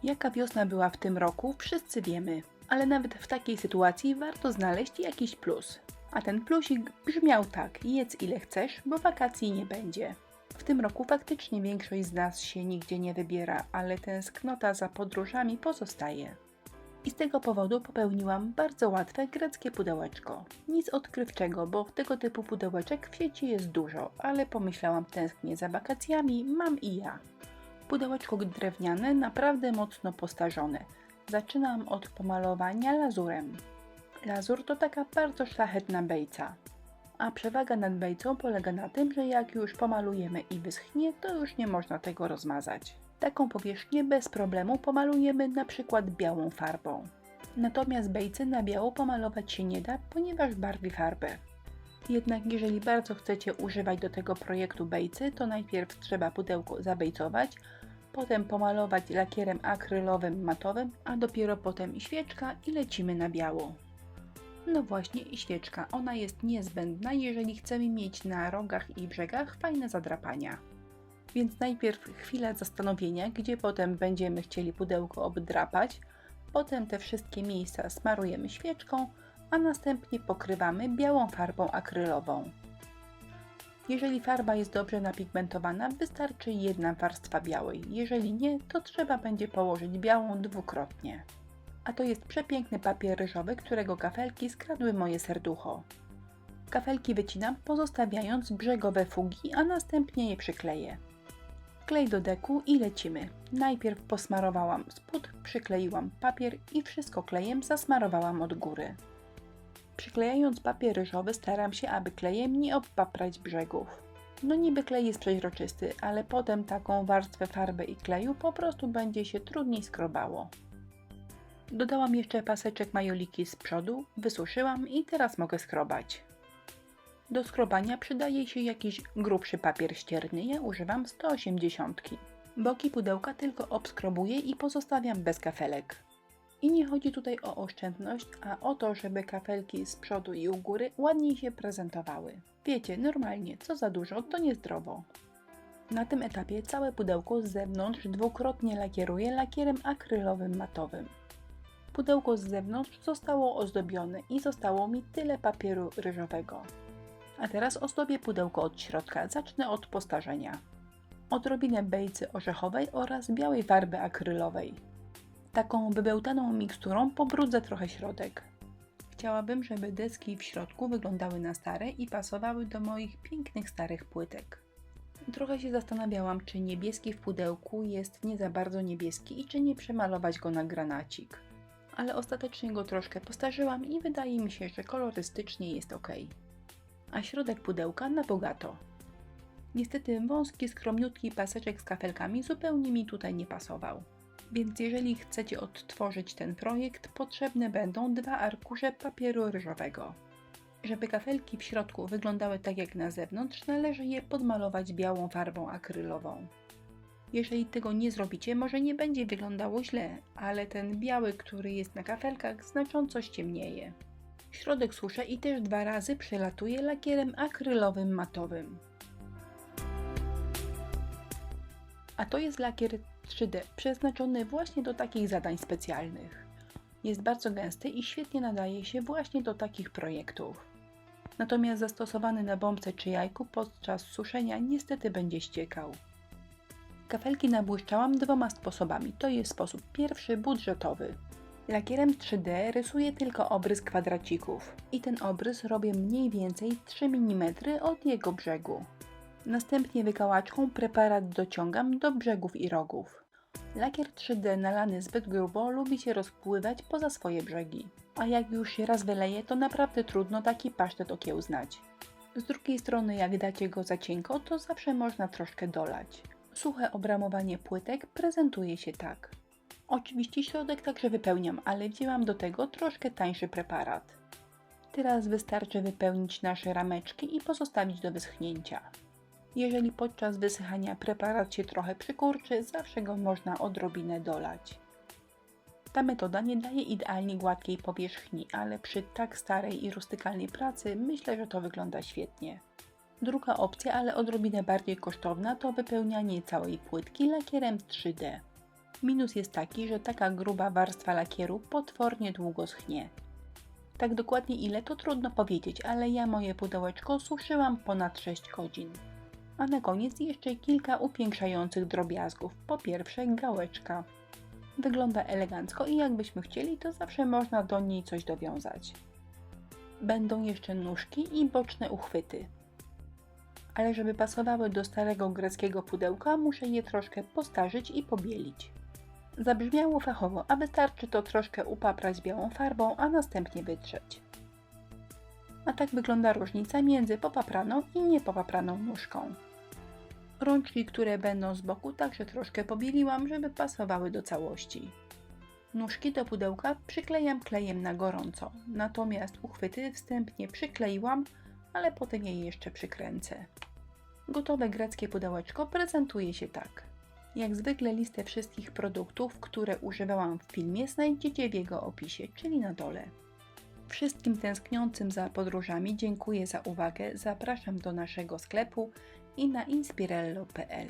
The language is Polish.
Jaka wiosna była w tym roku, wszyscy wiemy, ale nawet w takiej sytuacji warto znaleźć jakiś plus. A ten plusik brzmiał tak: jedz ile chcesz, bo wakacji nie będzie. W tym roku faktycznie większość z nas się nigdzie nie wybiera, ale tęsknota za podróżami pozostaje. I z tego powodu popełniłam bardzo łatwe greckie pudełeczko. Nic odkrywczego, bo tego typu pudełeczek w sieci jest dużo, ale pomyślałam, tęsknię za wakacjami, mam i ja. Pudełeczko drewniane, naprawdę mocno postarzone. Zaczynam od pomalowania lazurem. Lazur to taka bardzo szlachetna bejca. A przewaga nad bejcą polega na tym, że jak już pomalujemy i wyschnie, to już nie można tego rozmazać. Taką powierzchnię bez problemu pomalujemy na przykład białą farbą. Natomiast bejcy na biało pomalować się nie da, ponieważ barwi farbę. Jednak jeżeli bardzo chcecie używać do tego projektu bejcy, to najpierw trzeba pudełko zabejcować, potem pomalować lakierem akrylowym matowym, a dopiero potem świeczka i lecimy na biało. No właśnie, i świeczka, ona jest niezbędna, jeżeli chcemy mieć na rogach i brzegach fajne zadrapania. Więc najpierw chwila zastanowienia, gdzie potem będziemy chcieli pudełko obdrapać, potem te wszystkie miejsca smarujemy świeczką, a następnie pokrywamy białą farbą akrylową. Jeżeli farba jest dobrze napigmentowana, wystarczy jedna warstwa białej, jeżeli nie, to trzeba będzie położyć białą dwukrotnie. A to jest przepiękny papier ryżowy, którego kafelki skradły moje serducho. Kafelki wycinam, pozostawiając brzegowe fugi, a następnie je przykleję. Klej do deku i lecimy. Najpierw posmarowałam spód, przykleiłam papier i wszystko klejem zasmarowałam od góry. Przyklejając papier ryżowy staram się, aby klejem nie obpaprać brzegów. No niby klej jest przeźroczysty, ale potem taką warstwę farby i kleju po prostu będzie się trudniej skrobało. Dodałam jeszcze paseczek majoliki z przodu, wysuszyłam i teraz mogę skrobać. Do skrobania przydaje się jakiś grubszy papier ścierny, ja używam 180. Boki pudełka tylko obskrobuję i pozostawiam bez kafelek. I nie chodzi tutaj o oszczędność, a o to, żeby kafelki z przodu i u góry ładniej się prezentowały. Wiecie, normalnie, co za dużo, to niezdrowo. Na tym etapie całe pudełko z zewnątrz dwukrotnie lakieruję lakierem akrylowym matowym. Pudełko z zewnątrz zostało ozdobione i zostało mi tyle papieru ryżowego. A teraz ozdobię pudełko od środka, zacznę od postarzenia. Odrobinę bejcy orzechowej oraz białej farby akrylowej. Taką wybełtaną miksturą pobrudzę trochę środek. Chciałabym, żeby deski w środku wyglądały na stare i pasowały do moich pięknych starych płytek. Trochę się zastanawiałam, czy niebieski w pudełku jest nie za bardzo niebieski i czy nie przemalować go na granacik. Ale ostatecznie go troszkę postarzyłam i wydaje mi się, że kolorystycznie jest ok. A środek pudełka na bogato. Niestety wąski, skromniutki paseczek z kafelkami zupełnie mi tutaj nie pasował. Więc jeżeli chcecie odtworzyć ten projekt, potrzebne będą 2 arkusze papieru ryżowego. Żeby kafelki w środku wyglądały tak jak na zewnątrz, należy je podmalować białą farbą akrylową. Jeżeli tego nie zrobicie, może nie będzie wyglądało źle, ale ten biały, który jest na kafelkach, znacząco ściemnieje. Środek suszę i też 2 razy przelatuję lakierem akrylowym matowym. A to jest lakier 3D, przeznaczony właśnie do takich zadań specjalnych. Jest bardzo gęsty i świetnie nadaje się właśnie do takich projektów. Natomiast zastosowany na bombce czy jajku podczas suszenia niestety będzie ściekał. Kafelki nabłyszczałam 2 sposobami. To jest sposób pierwszy, budżetowy. Lakierem 3D rysuję tylko obrys kwadracików i ten obrys robię mniej więcej 3 mm od jego brzegu. Następnie wykałaczką preparat dociągam do brzegów i rogów. Lakier 3D nalany zbyt grubo lubi się rozpływać poza swoje brzegi, a jak już się raz wyleje, to naprawdę trudno taki pasztet okiełznać. Z drugiej strony, jak dacie go za cienko, to zawsze można troszkę dolać. Suche obramowanie płytek prezentuje się tak. Oczywiście środek także wypełniam, ale wzięłam do tego troszkę tańszy preparat. Teraz wystarczy wypełnić nasze rameczki i pozostawić do wyschnięcia. Jeżeli podczas wysychania preparat się trochę przykurczy, zawsze go można odrobinę dolać. Ta metoda nie daje idealnie gładkiej powierzchni, ale przy tak starej i rustykalnej pracy myślę, że to wygląda świetnie. Druga opcja, ale odrobinę bardziej kosztowna, to wypełnianie całej płytki lakierem 3D. Minus jest taki, że taka gruba warstwa lakieru potwornie długo schnie. Tak dokładnie ile to trudno powiedzieć, ale ja moje pudełeczko suszyłam ponad 6 godzin. A na koniec jeszcze kilka upiększających drobiazgów. Po pierwsze gałeczka. Wygląda elegancko i jakbyśmy chcieli, to zawsze można do niej coś dowiązać. Będą jeszcze nóżki i boczne uchwyty. Ale żeby pasowały do starego greckiego pudełka, muszę je troszkę postarzyć i pobielić. Zabrzmiało fachowo, a wystarczy to troszkę upaprać białą farbą, a następnie wytrzeć. A tak wygląda różnica między popapraną i niepopapraną nóżką. Rączki, które będą z boku, także troszkę pobieliłam, żeby pasowały do całości. Nóżki do pudełka przyklejam klejem na gorąco, natomiast uchwyty wstępnie przykleiłam, ale potem je jeszcze przykręcę. Gotowe greckie pudełeczko prezentuje się tak. Jak zwykle listę wszystkich produktów, które używałam w filmie, znajdziecie w jego opisie, czyli na dole. Wszystkim tęskniącym za podróżami dziękuję za uwagę, zapraszam do naszego sklepu i na inspirello.pl.